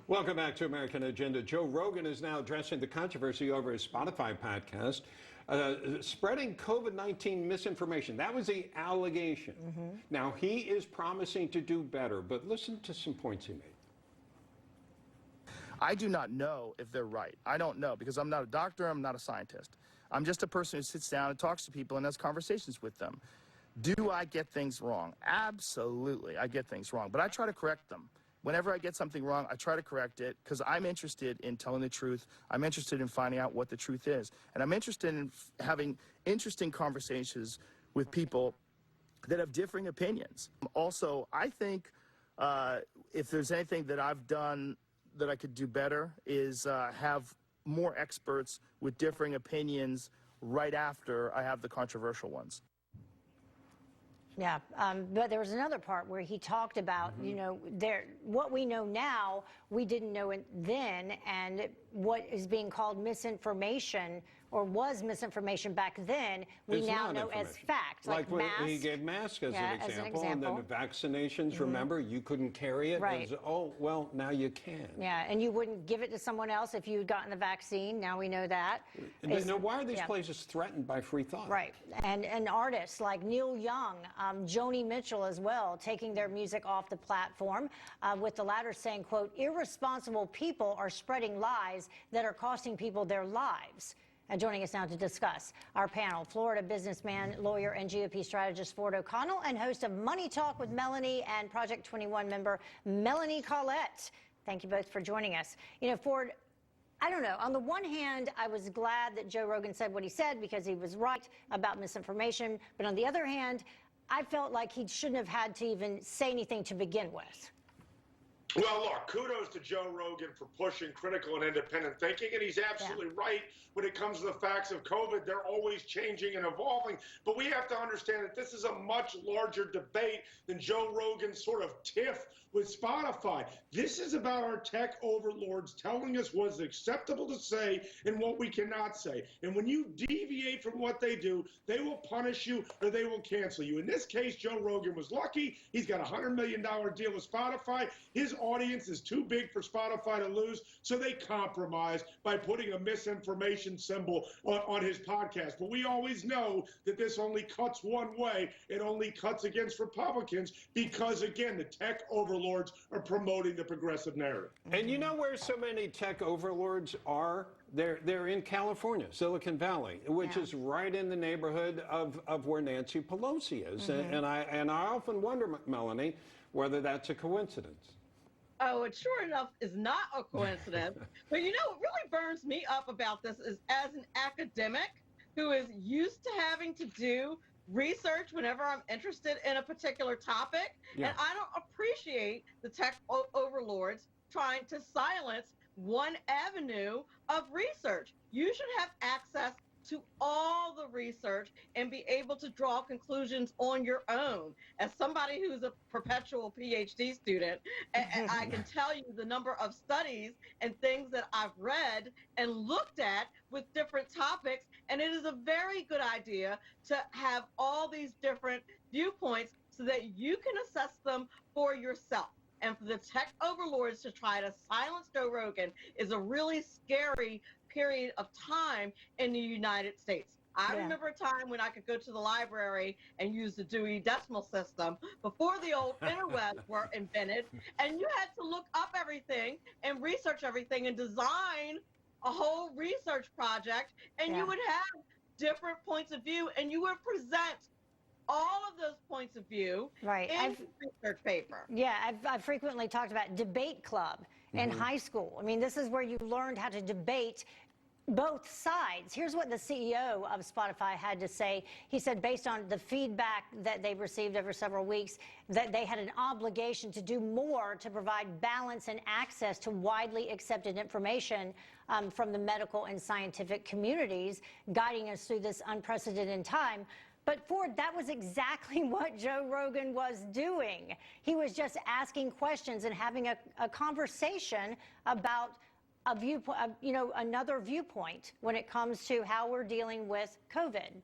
Welcome back to American Agenda. Joe Rogan is now addressing the controversy over his Spotify podcast, spreading COVID-19 misinformation. That was the allegation. Now, he is promising to do better, but listen to some points he made. I do not know if they're right. I don't know because I'm not a doctor, I'm not a scientist. I'm just a person who sits down and talks to people and has conversations with them. Do I get things wrong? Absolutely, I get things wrong, but I try to correct them. Whenever I get something wrong, I try to correct it because I'm interested in telling the truth. I'm interested in finding out what the truth is. And I'm interested in having interesting conversations with people that have differing opinions. Also, I think if there's anything that I've done that I could do better is have more experts with differing opinions right after I have the controversial ones. Yeah, but there was another part where he talked about, you know, what we know now, we didn't know it then, and what is being called misinformation or was misinformation back then, we It's now not know as information. fact. Like masks. he gave masks as, Yeah, an example, and then the vaccinations, remember, you couldn't carry it. Right. Oh, well, now you can. Yeah, and you wouldn't give it to someone else if you'd gotten the vaccine. Now we know that. Now, why are these places threatened by free thought? Right, and artists like Neil Young, Joni Mitchell as well, taking their music off the platform, with the latter saying, quote, irresponsible people are spreading lies that are costing people their lives. And joining us now to discuss our panel, Florida businessman, lawyer, and GOP strategist Ford O'Connell, and host of Money Talk with Melanie and Project 21 member Melanie Collette. Thank you both for joining us. You know, Ford, I don't know. On the one hand, I was glad that Joe Rogan said what he said because he was right about misinformation. But on the other hand, I felt like he shouldn't have had to even say anything to begin with. Well, look, kudos to Joe Rogan for pushing critical and independent thinking, and he's absolutely right when it comes to the facts of COVID. They're always changing and evolving, but we have to understand that this is a much larger debate than Joe Rogan's sort of tiff with Spotify. This is about our tech overlords telling us what's acceptable to say and what we cannot say. And when you deviate from what they do, they will punish you or they will cancel you. In this case, Joe Rogan was lucky. He's got a $100 million deal with Spotify. His audience is too big for Spotify to lose, so they compromise by putting a misinformation symbol on his podcast. But we always know that this only cuts one way. It only cuts against Republicans because, again, the tech overlords are promoting the progressive narrative. And you know where so many tech overlords are? They're in California, Silicon Valley, which is right in the neighborhood of where Nancy Pelosi is. And I often wonder, Melanie, whether that's a coincidence. Oh, it sure enough is not a coincidence. But you know, what really burns me up about this is as an academic who is used to having to do research whenever I'm interested in a particular topic, and I don't appreciate the tech overlords trying to silence one avenue of research. You should have access to all the research and be able to draw conclusions on your own. As somebody who's a perpetual PhD student, and I can tell you the number of studies and things that I've read and looked at with different topics, and it is a very good idea to have all these different viewpoints so that you can assess them for yourself. And for the tech overlords to try to silence Joe Rogan is a really scary period of time in the United States. I remember a time when I could go to the library and use the Dewey Decimal System before the old interwebs were invented, and you had to look up everything and research everything and design a whole research project, and you would have different points of view, and you would present all of those points of view in the research paper. Yeah, I've frequently talked about debate club in high school. I mean, this is where you learned how to debate both sides. Here's what the CEO of Spotify had to say. He said, based on the feedback that they received over several weeks, that they had an obligation to do more to provide balance and access to widely accepted information from the medical and scientific communities, guiding us through this unprecedented time. But Ford, that was exactly what Joe Rogan was doing. He was just asking questions and having a conversation about a viewpoint, another viewpoint when it comes to how we're dealing with COVID.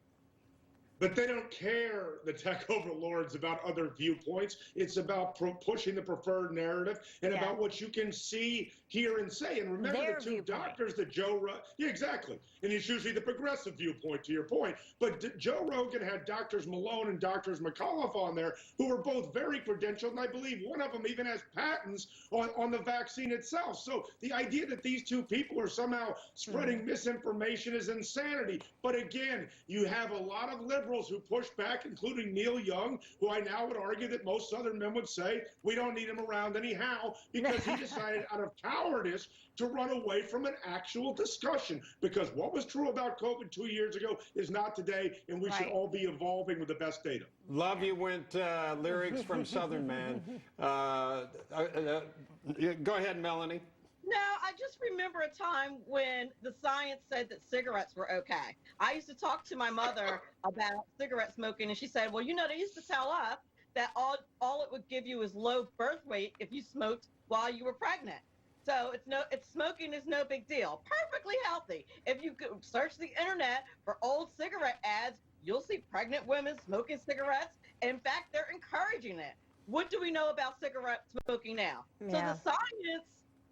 But they don't care, the tech overlords, about other viewpoints. It's about pushing the preferred narrative and about what you can see, hear, and say. And remember Their the two viewpoint. doctors that yeah, exactly. And it's usually the progressive viewpoint, to your point. But Joe Rogan had Doctors Malone and Doctors McAuliffe on there, who were both very credentialed, and I believe one of them even has patents on the vaccine itself. So the idea that these two people are somehow spreading misinformation is insanity. But again, you have a lot of liberals who push back, including Neil Young, who I now would argue that most Southern men would say we don't need him around anyhow, because he decided out of cowardice to run away from an actual discussion. Because what was true about COVID 2 years ago is not today, and we should all be evolving with the best data. Love you went lyrics from Southern Man. Go ahead, Melanie. No, I just remember a time when the science said that cigarettes were okay. I used to talk to my mother about cigarette smoking, and she said, well, you know, they used to tell us that all it would give you is low birth weight if you smoked while you were pregnant. So smoking is no big deal. Perfectly healthy. If you could search the internet for old cigarette ads, you'll see pregnant women smoking cigarettes. In fact, they're encouraging it. What do we know about cigarette smoking now? Yeah. So the science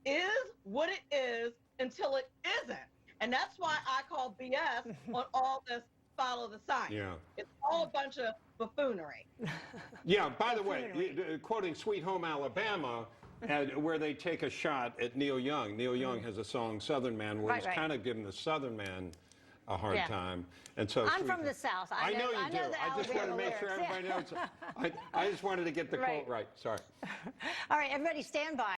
is what it is until it isn't. And that's why I call BS on all this follow the science. Yeah. It's all a bunch of buffoonery. Yeah, by the way, quoting Sweet Home Alabama, where they take a shot at Neil Young. Neil Young has a song, Southern Man, where he's kind of giving the Southern man a hard time. And so I'm from the South. I know you do. I just want to make sure everybody knows. I just wanted to get the quote right. Sorry. All right, everybody stand by.